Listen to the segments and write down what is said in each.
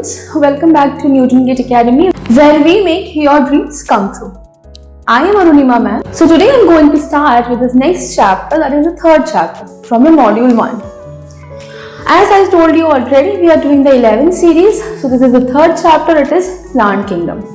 students, welcome back to Newton Gate Academy, where we make your dreams come true. I am Arunima ma'am. So today I am going to start with this next chapter, that is the third chapter from the module 1. As I told you already, we are doing the 11th series. So this is the third chapter, it is plant kingdom.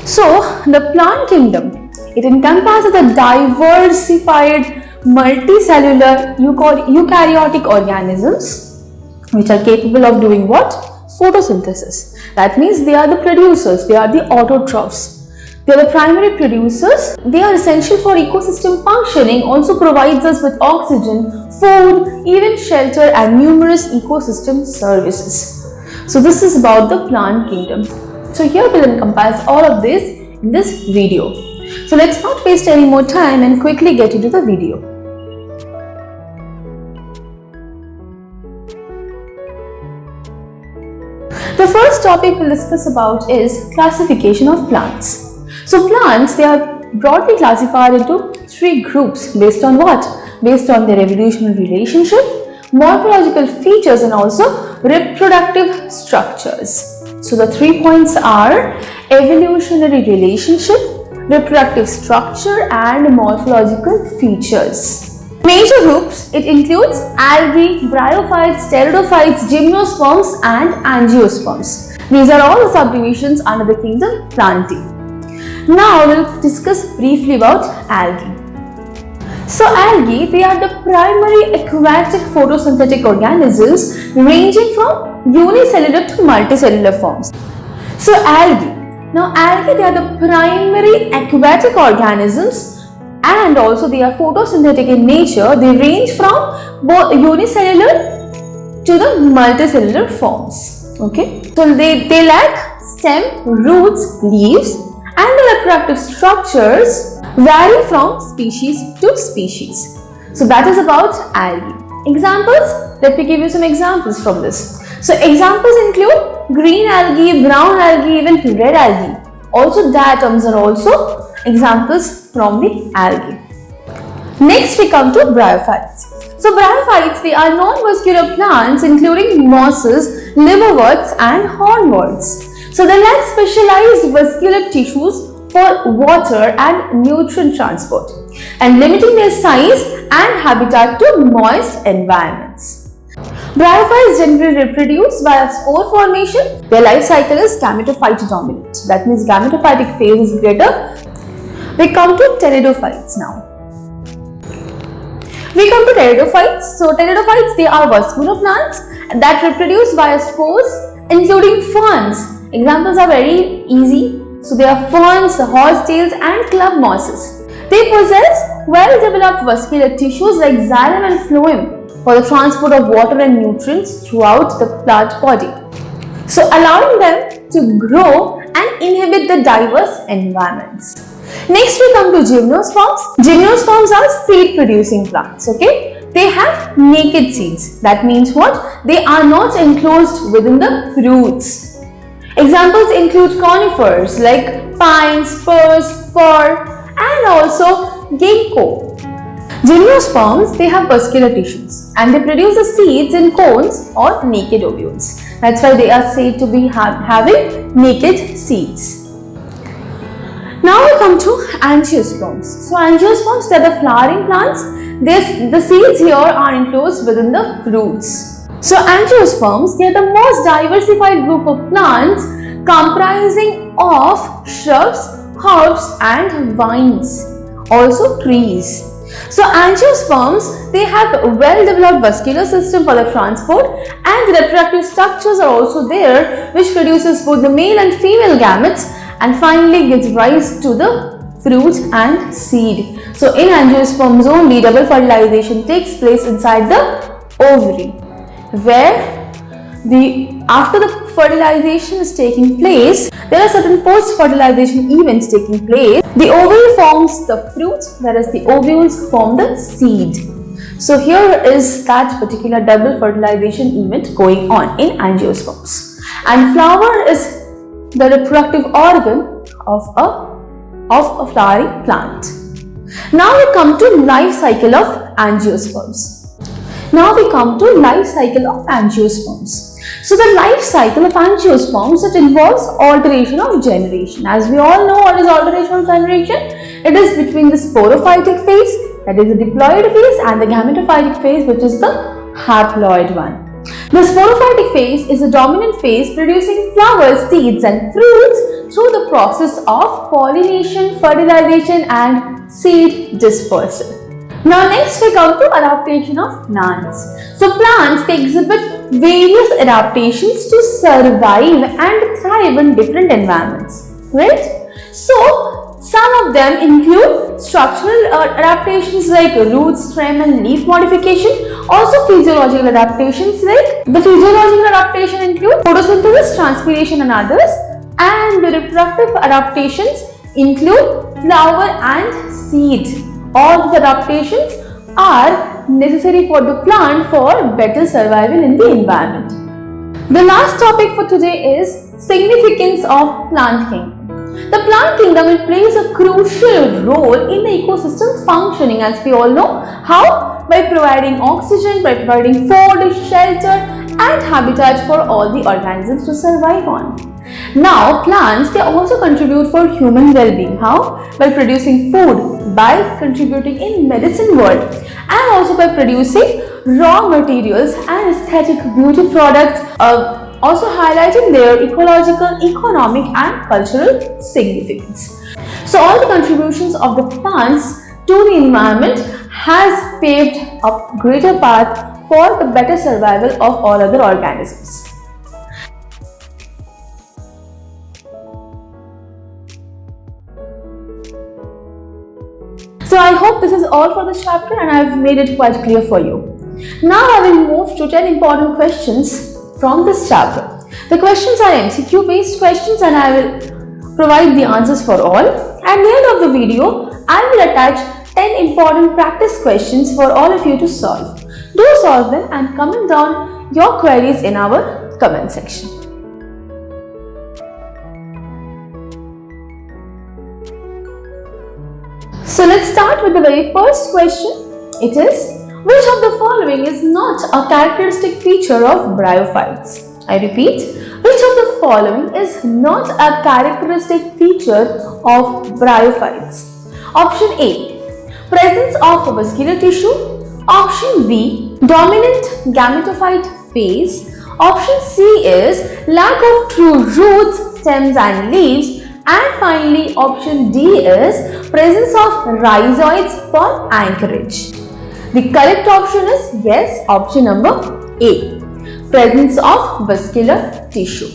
So the plant kingdom, it encompasses a diversified multicellular eukaryotic organisms which are capable of doing what? Photosynthesis. That means they are the producers, they are the autotrophs. They are the primary producers. They are essential for ecosystem functioning, also provides us with oxygen, food, even shelter and numerous ecosystem services. So this is about the plant kingdom. So here we'll encompass all of this in this video. So let's not waste any more time and quickly get into the video. The first topic we'll discuss about is classification of plants. So plants, they are broadly classified into three groups based on what? Based on their evolutionary relationship, morphological features and also reproductive structures. So the 3 points are evolutionary relationship, reproductive structure and morphological features. Major groups, it includes algae, bryophytes, pteridophytes, gymnosperms and angiosperms. These are all the subdivisions under the kingdom Plantae. Now we'll discuss briefly about algae. So algae, they are the primary aquatic photosynthetic organisms ranging from unicellular to multicellular forms. So algae, they are the primary aquatic organisms and also they are photosynthetic in nature. They range from both unicellular to the multicellular forms. Okay, so they lack stem, roots, leaves and the reproductive structures vary from species to species. So that is about algae. Examples, let me give you some examples from this. So examples include green algae, brown algae, even red algae. Also diatoms are also examples from the algae. Next we come to bryophytes. So bryophytes, they are non-vascular plants including mosses, liverworts and hornworts. So they lack specialized vascular tissues for water and nutrient transport and limiting their size and habitat to moist environments. Bryophytes generally reproduce via spore formation. Their life cycle is gametophyte dominant. That means gametophytic phase is greater. We come to pteridophytes now. We come to pteridophytes. So pteridophytes, they are vascular plants that reproduce via spores including ferns. Examples are very easy. So they are ferns, horsetails and club mosses. They possess well-developed vascular tissues like xylem and phloem for the transport of water and nutrients throughout the plant body. So allowing them to grow and inhabit the diverse environments. Next we come to gymnosperms. Gymnosperms are seed-producing plants. Okay, they have naked seeds. That means what? They are not enclosed within the fruits. Examples include conifers like pine, spruce, fir and also ginkgo. Gymnosperms, they have vascular tissues and they produce the seeds in cones or naked ovules. That's why they are said to be having naked seeds. Now we come to angiosperms. So angiosperms, they are the flowering plants. The seeds here are enclosed within the fruits. So angiosperms, they are the most diversified group of plants comprising of shrubs, herbs and vines, also trees. So angiosperms, they have well-developed vascular system for the transport and the reproductive structures are also there which produces both the male and female gametes and finally gives rise to the fruit and seed. So in angiosperms only, double fertilization takes place inside the ovary, where after the fertilization is taking place, there are certain post-fertilization events taking place. The ovary forms the fruit, whereas the ovules form the seed. So here is that particular double fertilization event going on in angiosperms. And flower is the reproductive organ of a flowering plant. Now we come to life cycle of angiosperms. So the life cycle of angiosperms, it involves alteration of generation. As we all know, what is alteration of generation? It is between the sporophytic phase, that is the diploid phase, and the gametophytic phase, which is the haploid one. The sporophytic phase is the dominant phase, producing flowers, seeds and fruits through the process of pollination, fertilization and seed dispersal. Now next we come to adaptation of plants. So plants, they exhibit various adaptations to survive and thrive in different environments, right? So some of them include structural adaptations like root, stem and leaf modification. Also physiological adaptations like the physiological adaptation include photosynthesis, transpiration and others. And the reproductive adaptations include flower and seed. All these adaptations are necessary for the plant for better survival in the environment. The last topic for today is significance of plant kingdom. The plant kingdom plays a crucial role in the ecosystem functioning, as we all know. How? By providing oxygen, by providing food, shelter and habitat for all the organisms to survive on. Now plants, they also contribute for human well-being. How? By producing food, by contributing in medicine world, and also by producing raw materials and aesthetic beauty products, also highlighting their ecological, economic and cultural significance. So all the contributions of the plants to the environment has paved a greater path for the better survival of all other organisms. So I hope this is all for this chapter and I have made it quite clear for you. Now I will move to 10 important questions from this chapter. The questions are MCQ based questions and I will provide the answers for all. At the end of the video, I will attach 10 important practice questions for all of you to solve. Do solve them and comment down your queries in our comment section. So let's start with the very first question. It is, which of the following is not a characteristic feature of bryophytes? I repeat, which of the following is not a characteristic feature of bryophytes? Option A, presence of vascular tissue. Option B, dominant gametophyte phase. Option C is lack of true roots, stems and leaves. And finally, option D is presence of rhizoids for anchorage. The correct option is yes, option number A, presence of vascular tissue.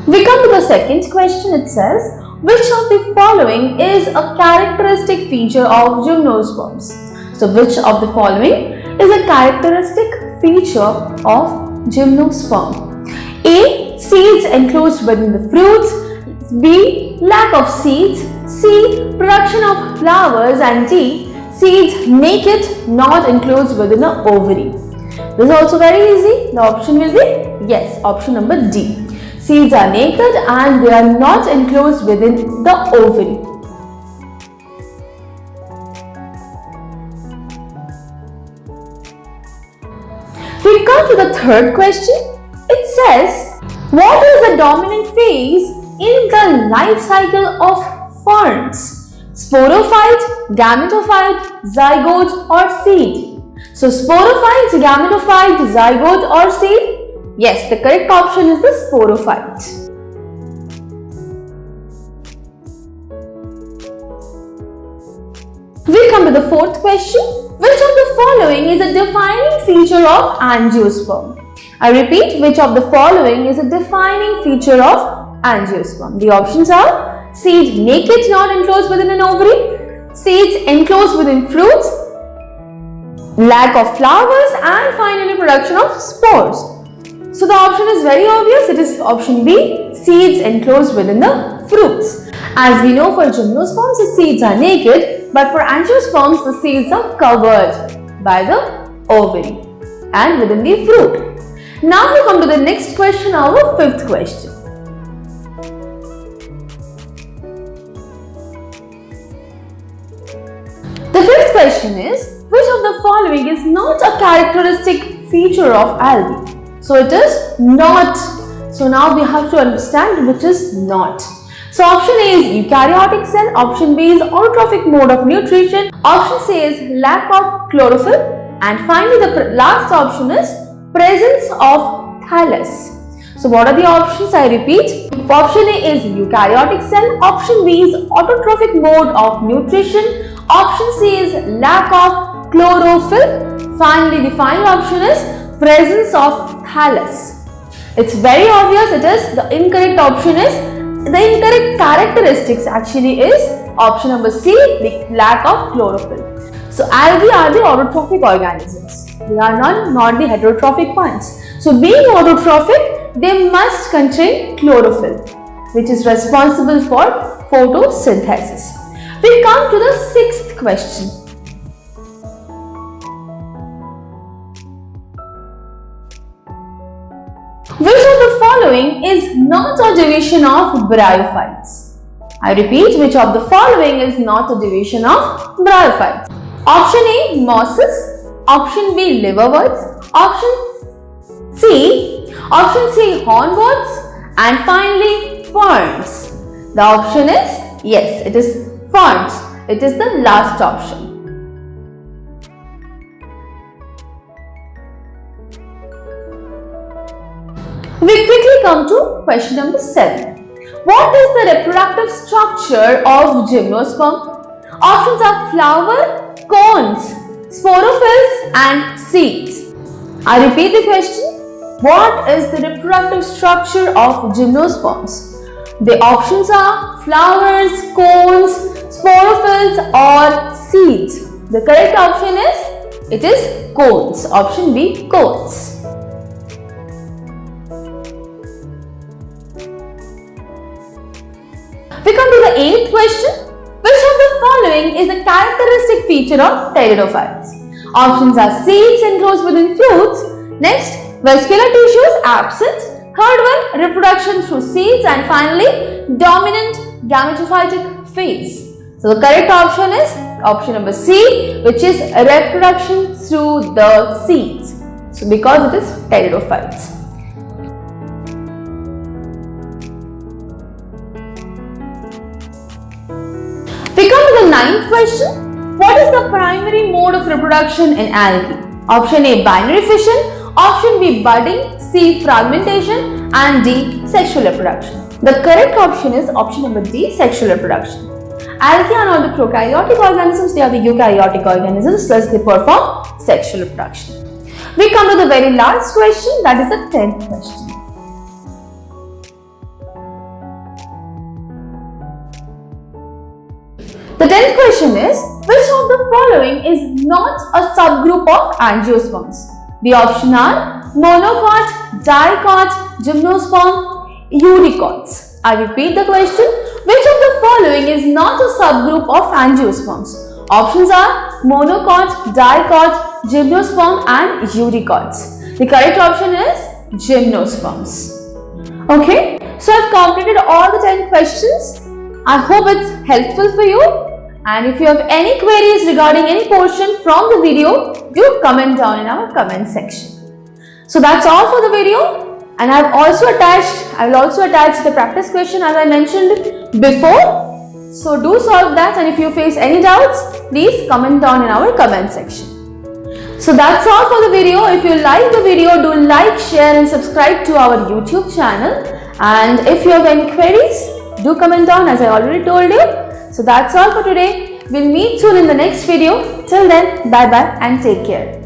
We come to the second question. It says, which of the following is a characteristic feature of gymnosperms? So which of the following is a characteristic feature of gymnosperm? A, seeds enclosed within the fruits. B, lack of seeds. C, production of flowers. And D, seeds naked, not enclosed within an ovary. This is also very easy. The option will be yes, option number D. Seeds are naked and they are not enclosed within the ovary. We come to the third question. It says, what is the dominant phase in the life cycle of ferns? Sporophyte, gametophyte, zygote or seed? So sporophyte, gametophyte, zygote or seed? Yes, the correct option is the sporophyte. We come to the fourth question. Which of the following is a defining feature of angiosperm? I repeat, which of the following is a defining feature of angiosperm? The options are seed naked, not enclosed within an ovary, seeds enclosed within fruits, lack of flowers, and finally production of spores. So the option is very obvious. It is option B, seeds enclosed within the fruits. As we know, for gymnosperms the seeds are naked, but for angiosperms the seeds are covered by the ovary and within the fruit. Now we come to the next question, our fifth question. question is, which of the following is not a characteristic feature of algae? So it is not. So now we have to understand which is not. So option A is eukaryotic cell, option B is autotrophic mode of nutrition, option C is lack of chlorophyll, and finally the last option is presence of thallus. So what are the options? I repeat. Option A is eukaryotic cell, option B is autotrophic mode of nutrition, option C is lack of chlorophyll, finally the final option is presence of thallus. It's very obvious, it is the incorrect option is, the incorrect characteristics actually is option number C, the lack of chlorophyll. So algae are the autotrophic organisms. They are not the heterotrophic ones. So being autotrophic, they must contain chlorophyll, which is responsible for photosynthesis. We come to the sixth question. Which of the following is not a division of bryophytes? I repeat, which of the following is not a division of bryophytes? Option A, mosses, option B, liverworts, option C, hornworts, and finally ferns. The option is, yes, it is ferns. It is the last option. We quickly come to question number 7. What is the reproductive structure of gymnosperm? Options are flower, cones, sporophylls and seeds. I repeat the question. What is the reproductive structure of gymnosperms? The options are flowers, cones, sporophylls or seeds. The correct option is, it is cones. Option B, cones. We come to the 8th question. Which of the following is a characteristic feature of pteridophytes? Options are seeds enclosed within fruits. Next, vascular tissues absent. Third one, reproduction through seeds. And finally, dominant gametophytic phase. So the correct option is option number C, which is reproduction through the seeds. So because it is pteridophytes. We come to the 9th question. What is the primary mode of reproduction in algae? Option A, binary fission, option B, budding, C, fragmentation, and D, sexual reproduction. The correct option is option number D, sexual reproduction. Algae are not the prokaryotic organisms, they are the eukaryotic organisms, thus they perform sexual reproduction. We come to the very last question, that is the 10th question. The 10th question is, which of the following is not a subgroup of angiosperms? The options are monocot, dicot, gymnosperm, eudicots. I repeat the question, which of the following is not a subgroup of angiosperms? Options are monocot, dicot, gymnosperm and eudicots. The correct option is gymnosperms. Okay, so I've completed all the 10 questions. I hope it's helpful for you. And if you have any queries regarding any portion from the video, do comment down in our comment section. So that's all for the video, and I will also attach the practice question as I mentioned before. So do solve that, and if you face any doubts, please comment down in our comment section. So that's all for the video. If you like the video, do like, share and subscribe to our YouTube channel. And if you have any queries, do comment down as I already told you. So that's all for today. We'll meet soon in the next video. Till then, bye bye and take care.